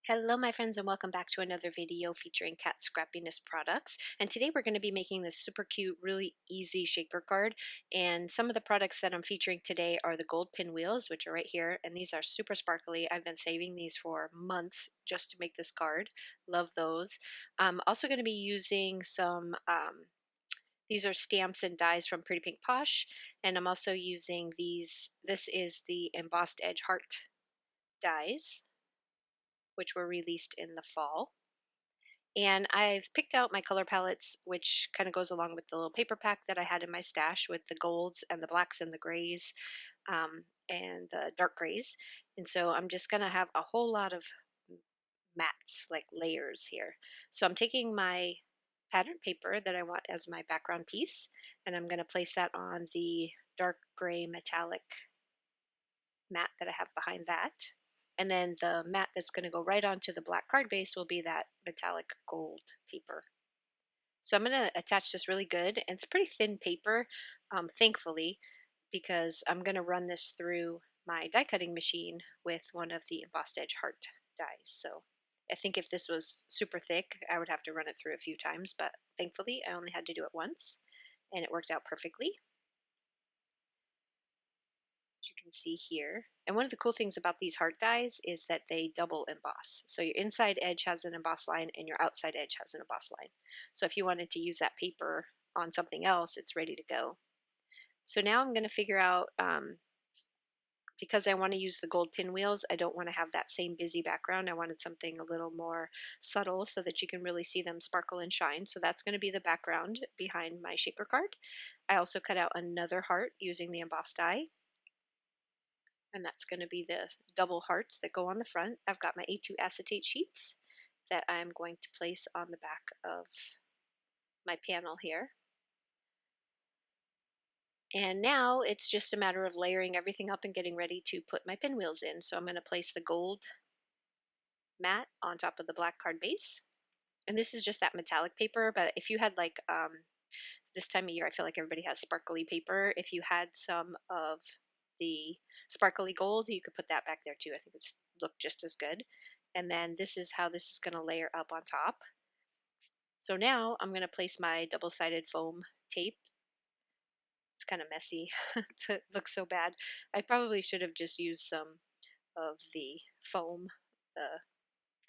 Hello my friends and welcome back to another video featuring Kat Scrappiness products. And today we're going to be making this super cute, really easy shaker card. And some of the products that I'm featuring today are the gold pinwheels, which are right here. And these are super sparkly. I've been saving these for months just to make this card. Love those. I'm also going to be using some, these are stamps and dies from Pretty Pink Posh. And I'm also using these, this is the embossed edge heart dies, which were released in the fall. And I've picked out my color palettes, which kind of goes along with the little paper pack that I had in my stash with the golds and the blacks and the grays and the dark grays. And so I'm just going to have a whole lot of mats, like layers here. So I'm taking my pattern paper that I want as my background piece, and I'm going to place that on the dark gray metallic mat that I have behind that. And then the mat that's going to go right onto the black card base will be that metallic gold paper. So I'm going to attach this really good, and it's pretty thin paper, thankfully, because I'm going to run this through my die cutting machine with one of the embossed edge heart dies. So I think if this was super thick, I would have to run it through a few times, but thankfully I only had to do it once, and it worked out perfectly. You can see here. And one of the cool things about these heart dies is that they double emboss. So your inside edge has an emboss line and your outside edge has an emboss line. So if you wanted to use that paper on something else, it's ready to go. So now I'm going to figure out, because I want to use the gold pinwheels, I don't want to have that same busy background. I wanted something a little more subtle so that you can really see them sparkle and shine. So that's going to be the background behind my shaker card. I also cut out another heart using the embossed die, and that's going to be the double hearts that go on the front. I've got my A2 acetate sheets that I'm going to place on the back of my panel here. And now it's just a matter of layering everything up and getting ready to put my pinwheels in. So I'm going to place the gold mat on top of the black card base. And this is just that metallic paper, but if you had like this time of year, I feel like everybody has sparkly paper. If you had some of the sparkly gold, you could put that back there too. I think it's looked just as good. And then this is how this is going to layer up on top. So now I'm going to place my double-sided foam tape. It's kind of messy. It looks so bad. I probably should have just used some of the foam, the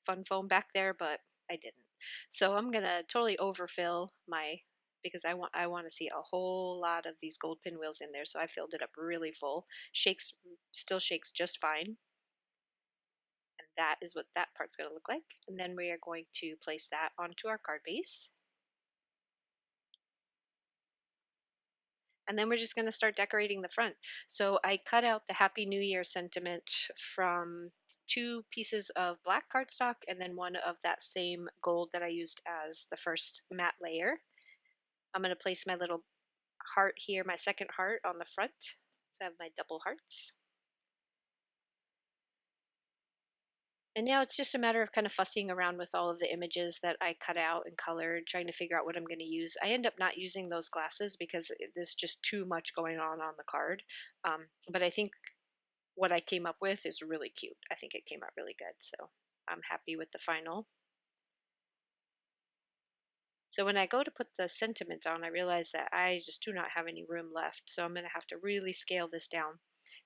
fun foam back there, but I didn't. So I'm going to totally overfill my, because I want to see a whole lot of these gold pinwheels in there, so I filled it up really full. Still shakes just fine. And that is what that part's going to look like. And then we are going to place that onto our card base. And then we're just going to start decorating the front. So I cut out the Happy New Year sentiment from 2 pieces of black cardstock and then one of that same gold that I used as the first matte layer. I'm going to place my little heart here, my second heart on the front. So I have my double hearts. And now it's just a matter of kind of fussing around with all of the images that I cut out and colored, trying to figure out what I'm going to use. I end up not using those glasses because there's just too much going on the card. But I think what I came up with is really cute. I think it came out really good. So I'm happy with the final. So when I go to put the sentiment on, I realize that I just do not have any room left. So I'm going to have to really scale this down.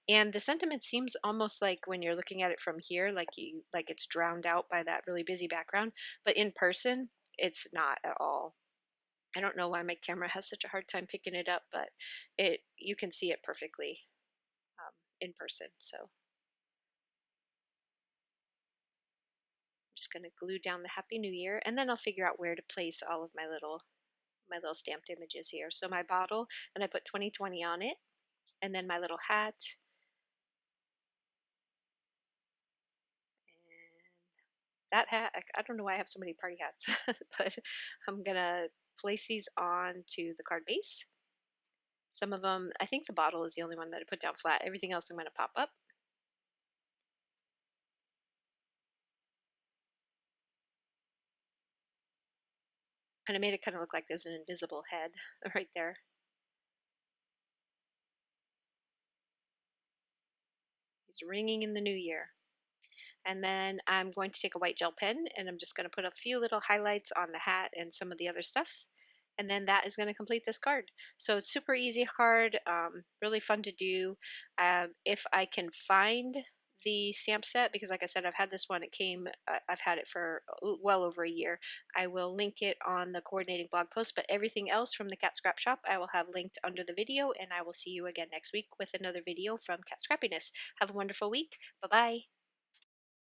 And the sentiment seems almost like when you're looking at it from here, like it's drowned out by that really busy background. But in person, it's not at all. I don't know why my camera has such a hard time picking it up, but you can see it perfectly in person. So I'm just going to glue down the Happy New Year, and then I'll figure out where to place all of my little stamped images here. So my bottle, and I put 2020 on it, and then my little hat. That hat, I don't know why I have so many party hats, but I'm gonna place these on to the card base. Some of them, I think the bottle is the only one that I put down flat. Everything else I'm gonna pop up. And I made it kind of look like there's an invisible head right there. He's ringing in the new year. And then I'm going to take a white gel pen and I'm just going to put a few little highlights on the hat and some of the other stuff. And then that is going to complete this card. So it's super easy card, really fun to do. If I can find the stamp set, because like I said, I've had this one, I've had it for well over a year. I will link it on the coordinating blog post, but everything else from the Kat Scrap Shop I will have linked under the video, and I will see you again next week with another video from Kat Scrappiness. Have a wonderful week. Bye-bye.